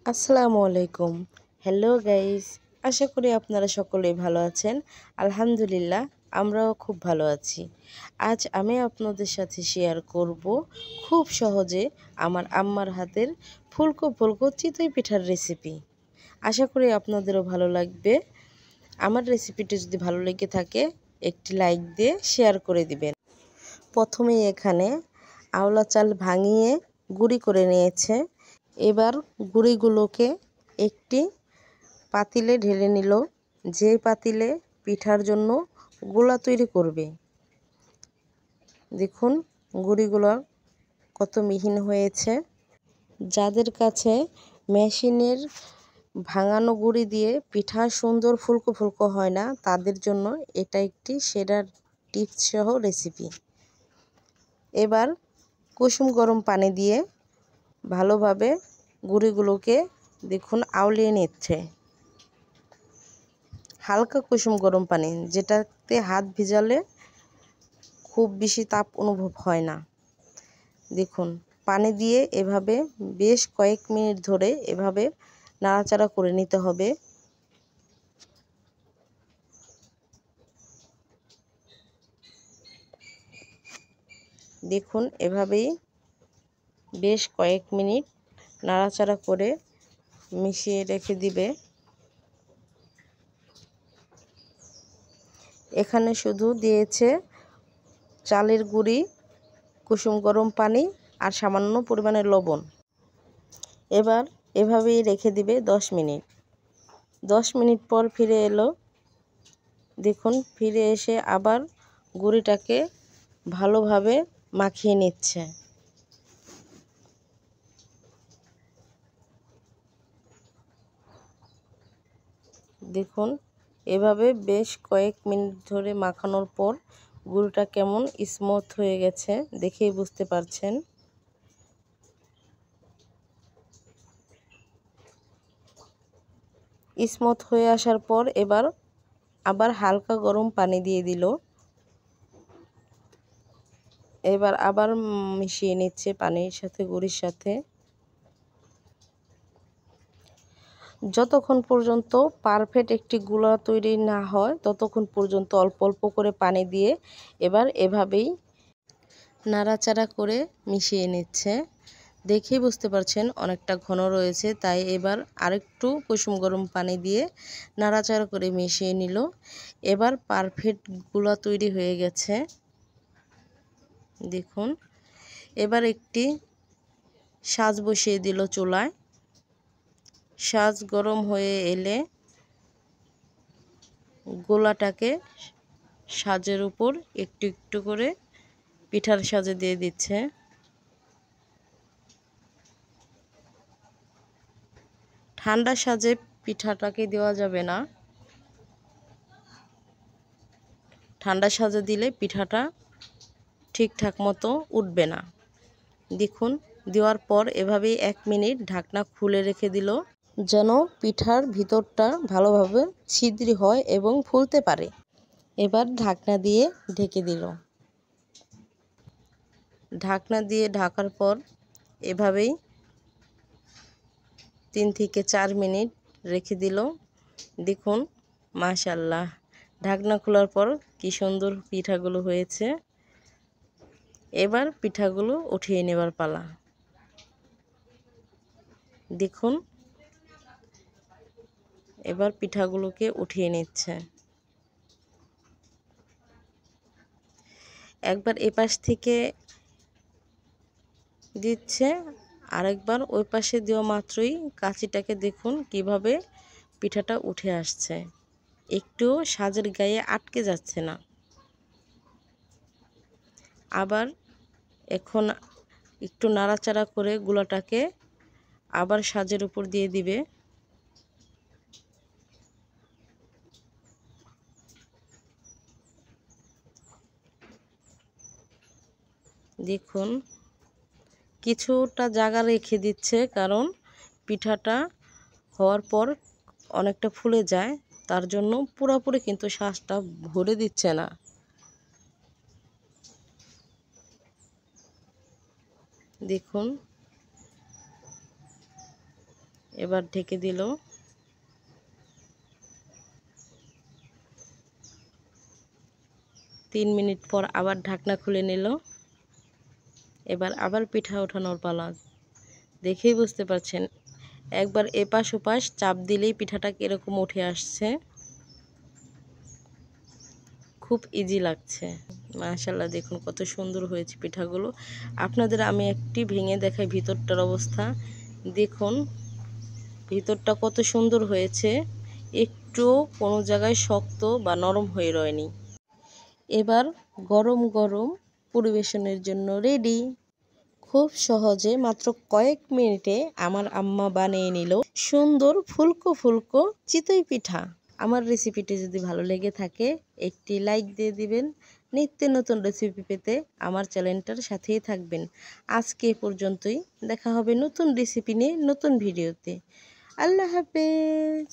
আসসালামু আলাইকুম। Hello guys, আশা করি আপনারা সকলেই ভালো আছেন। আলহামদুলিল্লাহ, আমরাও খুব ভালো আছি। আজ আমি আপনাদের সাথে শেয়ার করব খুব সহজে আমার আম্মার হাতের ফুলকো ফুলকো চিতই পিঠার রেসিপি। আশা করি আপনাদেরও ভালো লাগবে। আমার রেসিপিটি যদি ভালো লেগে থাকে একটি লাইক দিয়ে শেয়ার করে দিবেন। প্রথমেই এখানে আওলা চাল ভাঙিয়ে গুঁড়ি করে নিয়েছে। এবার গুঁড়িগুলোকে একটি পাতিলে ঢেলে নিল, যে পাতিলে পিঠার জন্য গোলা তৈরি করবে। দেখুন গুঁড়িগুলো কত মিহিন হয়েছে। যাদের কাছে মেশিনের ভাঙানো গুঁড়ি দিয়ে পিঠা সুন্দর ফুলকো ফুলকো হয় না, তাদের জন্য এটা একটি সেরা টিপস সহ রেসিপি। এবার কুসুম গরম পানি দিয়ে ভালোভাবে গুঁড়িগুলোকে দেখুন আউলিয়ে নিচ্ছে। হালকা কুসুম গরম পানি, যেটাতে হাত ভিজালে খুব বেশি তাপ অনুভব হয় না। দেখুন পানি দিয়ে এভাবে বেশ কয়েক মিনিট ধরে এভাবে নাড়াচাড়া করে নিতে হবে। দেখুন এভাবেই বেশ কয়েক মিনিট নাড়াচাড়া করে মিশিয়ে রেখে দিবে। এখানে শুধু দিয়েছে চালের গুঁড়ি, কুসুম গরম পানি আর সামান্য পরিমাণে লবণ। এবার এভাবেই রেখে দিবে 10 মিনিট। 10 মিনিট পর ফিরে এলো। দেখুন ফিরে এসে আবার গুঁড়িটাকে ভালোভাবে মাখিয়ে নিচ্ছে। দেখুন এভাবে বেশ কয়েক মিনিট ধরে মাখানোর পর গুঁড়োটা কেমন স্মুথ হয়ে গেছে দেখেই বুঝতে পারছেন। স্মুথ হয়ে আসার পর এবার আবার হালকা গরম পানি দিয়ে দিল। এবার আবার মিশিয়ে নিচ্ছে পানির সাথে, গুঁড়ির সাথে। যতক্ষণ পর্যন্ত পারফেক্ট একটি গুঁড়া তৈরি না হয় ততক্ষণ পর্যন্ত অল্প অল্প করে পানি দিয়ে এবার এভাবেই নাড়াচাড়া করে মিশিয়ে নিচ্ছে। দেখেই বুঝতে পারছেন অনেকটা ঘন রয়েছে, তাই এবার আরেকটু কুসুম গরম পানি দিয়ে নাড়াচাড়া করে মিশিয়ে নিল। এবার পারফেক্ট গুঁড়া তৈরি হয়ে গেছে। দেখুন এবার একটি সাজ বসিয়ে দিল চুলায়। সাজ গরম হয়ে এলে গোলাটাকে সাজের উপর একটু একটু করে পিঠার সাজে দিয়ে দিচ্ছে। ঠান্ডা সাজে পিঠাটাকে দেওয়া যাবে না, ঠান্ডা সাজে দিলে পিঠাটা ঠিকঠাক মতো উঠবে না। দেখুন দেওয়ার পর এভাবেই 1 মিনিট ঢাকনা খুলে রেখে দিল, যেন পিঠার ভিতরটা ভালোভাবে ছিদ্র হয় এবং ফুলতে পারে। এবার ঢাকনা দিয়ে ঢেকে দিল। ঢাকনা দিয়ে ঢাকার পর এভাবেই 3 থেকে 4 মিনিট রেখে দিল। দেখুন মাশাআল্লাহ, ঢাকনা খোলার পর কি সুন্দর পিঠাগুলো হয়েছে। এবার পিঠাগুলো উঠিয়ে নেবার পালা। দেখুন এবার পিঠাগুলোকে উঠিয়ে নিচ্ছে। একবার এপাশ থেকে দিচ্ছে, আরেকবার ওই পাশে দেওয়া মাত্রই কাঁচিটাকে দেখুন কিভাবে পিঠাটা উঠে আসছে, একটুও সাজের গায়ে আটকে যাচ্ছে না। আবার এখন একটু নাড়াচাড়া করে গুলাটাকে আবার সাজের উপর দিয়ে দিবে। দেখুন কিছুটা জায়গা রেখে দিচ্ছে, কারণ পিঠাটা হওয়ার পর অনেকটা ফুলে যায়, তার জন্য পুরোপুরি কিন্তু সাজটা ভরে দিচ্ছে না। দেখুন এবার ঢেকে দিল। 3 মিনিট পর আবার ঢাকনা খুলে নিল। এবার আবার পিঠা ওঠানোর পালা। দেখেই বুঝতে পারছেন, একবার এপাশ ওপাশ চাপ দিলেই পিঠাটা কিরকম উঠে আসছে। খুব ইজি লাগছে। মাশাআল্লাহ, দেখুন কত সুন্দর হয়েছে পিঠাগুলো। আপনাদের আমি একটি ভেঙে দেখাই ভিতরটার অবস্থা। দেখুন ভিতরটা কত সুন্দর হয়েছে, একটু কোনো জায়গায় শক্ত বা নরম হয়ে রয়নি। এবার গরম গরম পরিবেশনের জন্য রেডি। খুব সহজে মাত্র কয়েক মিনিটে আমার আম্মা বানিয়ে নিল সুন্দর ফুলকো ফুলকো চিতই পিঠা। আমার রেসিপিটি যদি ভালো লেগে থাকে একটি লাইক দিয়ে দিবেন। নিত্য নতুন রেসিপি পেতে আমার চ্যানেলটার সাথেই থাকবেন। আজকে এ পর্যন্তই, দেখা হবে নতুন রেসিপি নিয়ে নতুন ভিডিওতে। আল্লাহ হাফেজ।